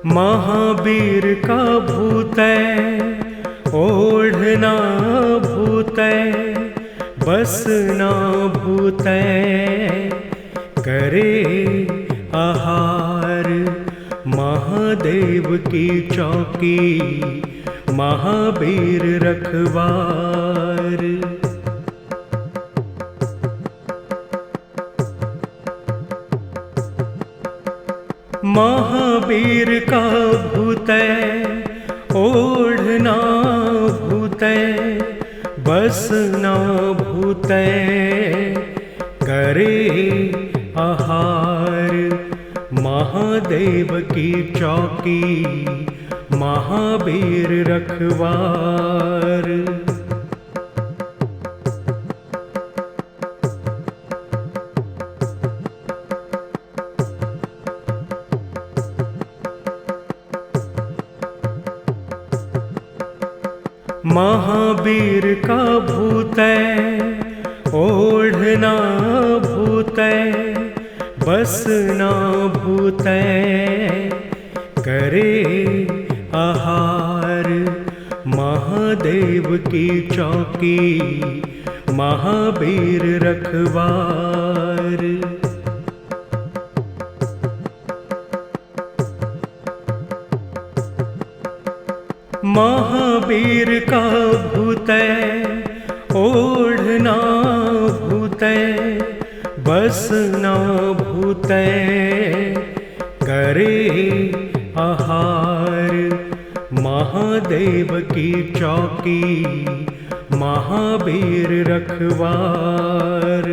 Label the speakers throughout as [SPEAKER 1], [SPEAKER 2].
[SPEAKER 1] महावीर का भूतै ओढ़ना भूतै बसना भूतै करे आहार महादेव की चौकी महावीर रखवार। महावीर का भूतै ओढ़ना भूतै बसना भूतै करे आहार महादेव की चौकी महावीर रखवार। महावीर का भूतै ओढ़ना भूतै बसना भूतै करे आहार महादेव की चौकी महावीर रखवार। महावीर का भूतै ओढ़ना भूतै बसना भूतै करे आहार महादेव की चौकी महावीर रखवार।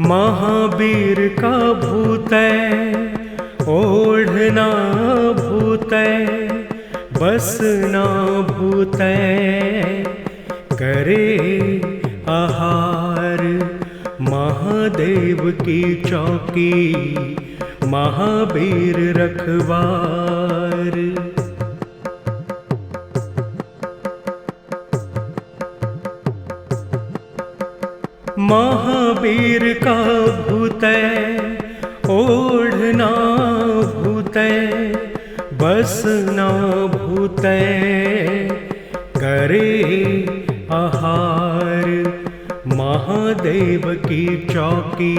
[SPEAKER 1] महावीर का भूतै ओढ़ना भूतै बसना भूतै करे आहार महादेव की चौकी महावीर रखवार। महावीर का भूतै ओढ़ना भूतै बसना भूतै करे आहार महादेव की चौकी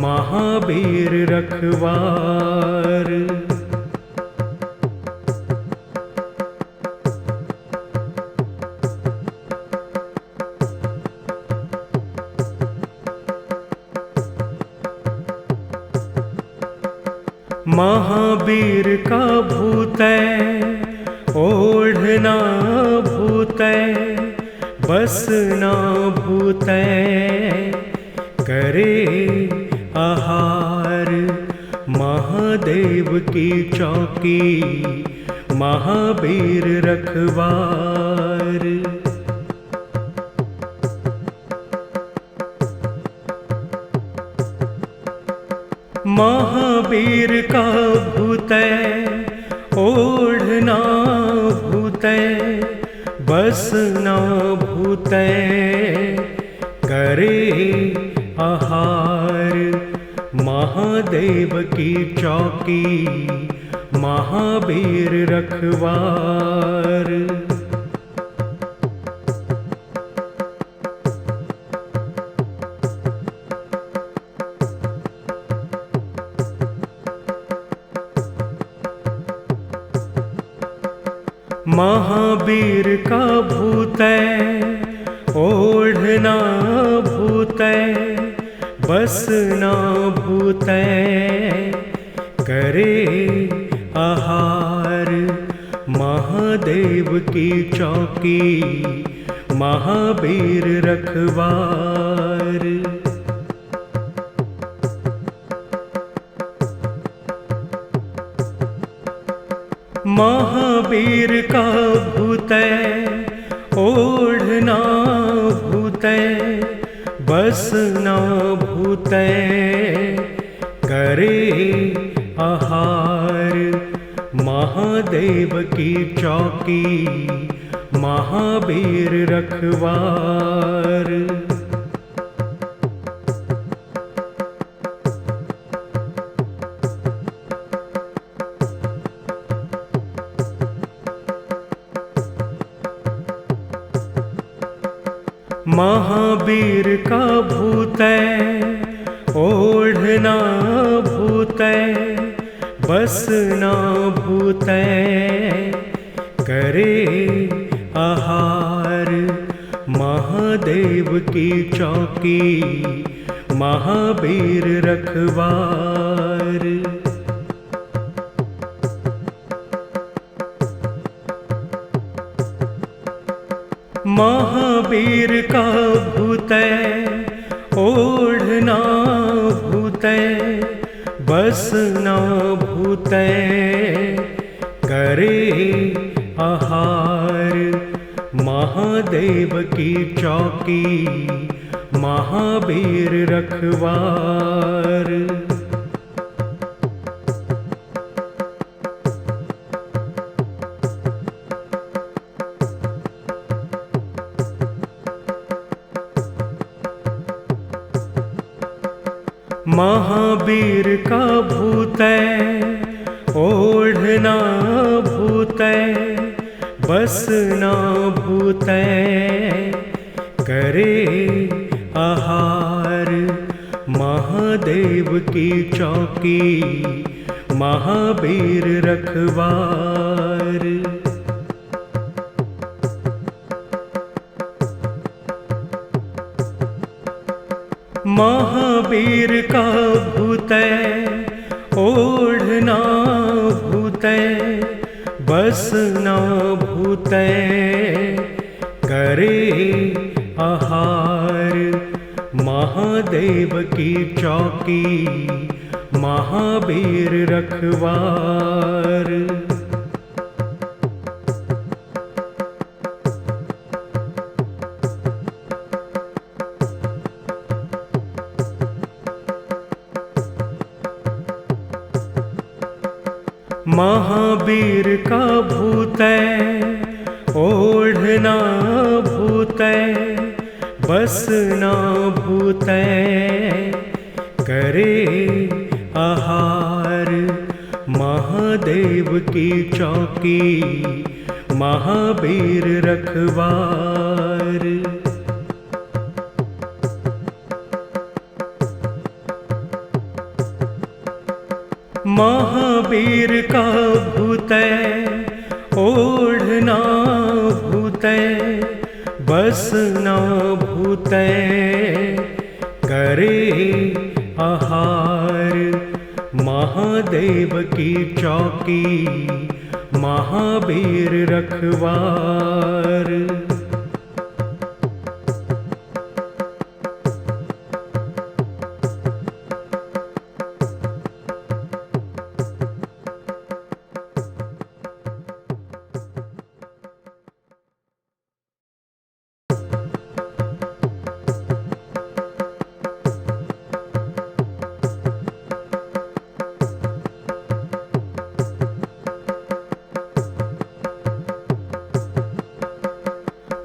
[SPEAKER 1] महावीर रखवार। महावीर का भूतै ओढ़ना भूतै बसना भूतै करे आहार महादेव की चौकी महावीर रखवार। महावीर का भूतै ओढ़ना भूतै बसना भूतै करे आहार महादेव की चौकी महावीर रखवार। महावीर का भूतै ओढ़ना भूतै बसना भूतै करे आहार महादेव की चौकी महावीर रखवार। महावीर का भूतै ओढ़ना भूतै बसना भूतै करे आहार महादेव की चौकी महावीर रखवार। महावीर का भूतै ओढ़ना भूतै बसना भूतै करे आहार। महादेव की चौकी महावीर रखवार। महावीर का भूतै ओढ़ना भूतै बसना भूतै करे आहार। महादेव की चौकी महावीर रखवार। महावीर का भूतै ओढ़ना भूतै बसना भूतै करे आहार। महादेव की चौकी महावीर रखवार। महावीर का भूतै ओढ़ना भूतै बसना भूतै करे आहार। महादेव की चौकी महावीर रखवार। महावीर का भूतै ओढ़ना भूतै बसना भूतै करे आहार। महादेव की चौकी महावीर रखवार। महावीर का भूतै ओढ़ना भूतै बसना भूतै करे आहार। महादेव की चौकी महावीर रखवार।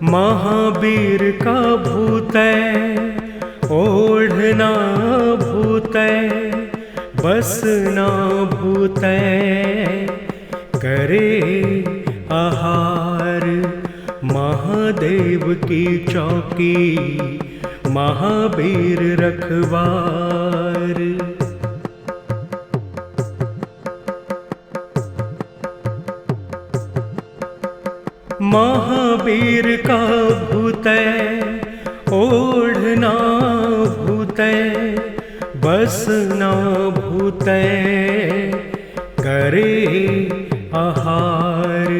[SPEAKER 1] महावीर का भूतै ओढ़ना भूतै बसना भूतै करे आहार। महादेव की चौकी महावीर रखवार। महावीर का भूतै ओढ़ना भूतै बसना भूतै करे आहार।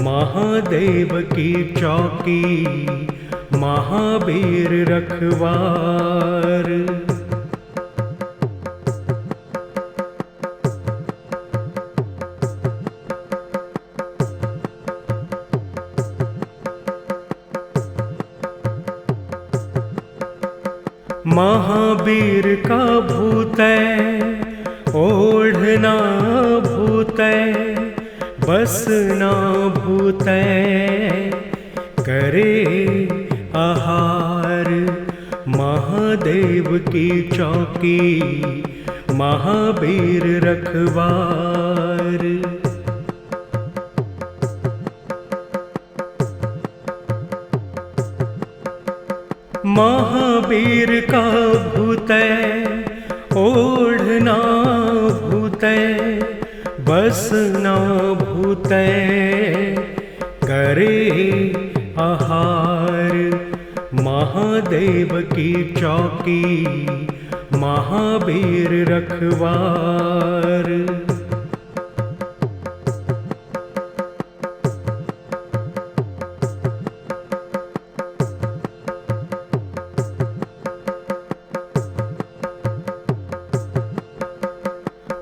[SPEAKER 1] महादेव की चौकी महावीर रखवार। महावीर का भूतै ओढ़ना भूतै बसना भूतै करे आहार। महादेव की चौकी महावीर रखवार। महावीर का भूतै ओढ़ना भूतै बसना भूतै करे आहार। महादेव की चौकी महावीर रखवार।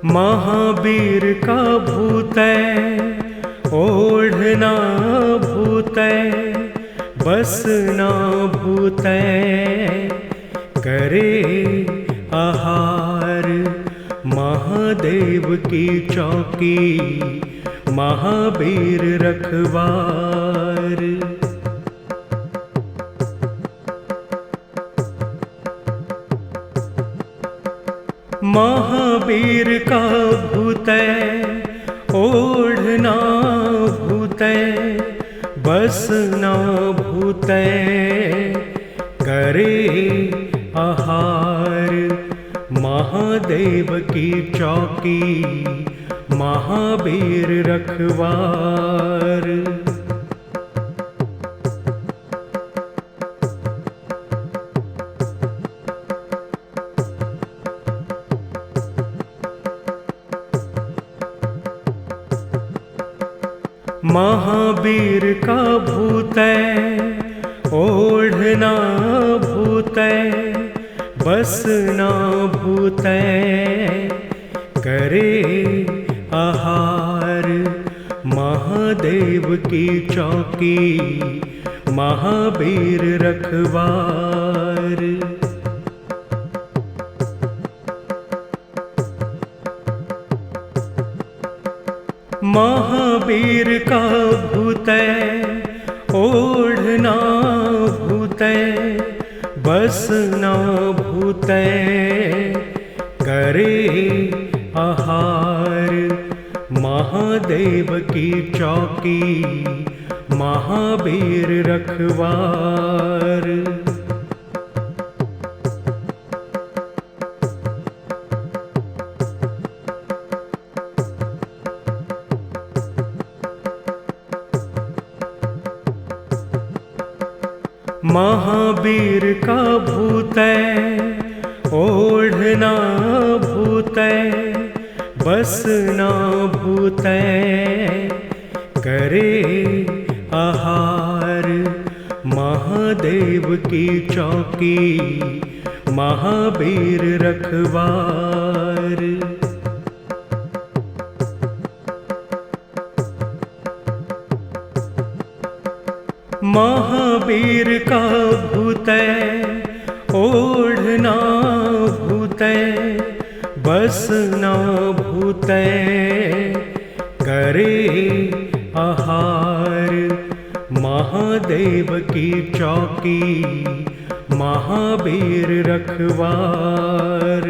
[SPEAKER 1] महावीर का भूतै ओढ़ना भूतै बसना भूतै करे आहार। महादेव की चौकी महावीर रखवार। महावीर का भूतै ओढ़ना भूतै बसना भूतै करे आहार। महादेव की चौकी महावीर रखवार। महावीर का भूतै ओढ़ना भूतै बसना भूतै करे आहार। महादेव की चौकी महावीर रखवार। महावीर का भूतै ओढ़ना भूतै बसना भूतै करे आहार। महादेव की चौकी महावीर रखवार। महावीर का भूतै ओढ़ना भूतै बसना भूतै करे आहार। महादेव की चौकी महावीर रखवार। महावीर का भूतै ओढ़ना भूतै बसना भूतै करे आहार। महादेव की चौकी महावीर रखवार।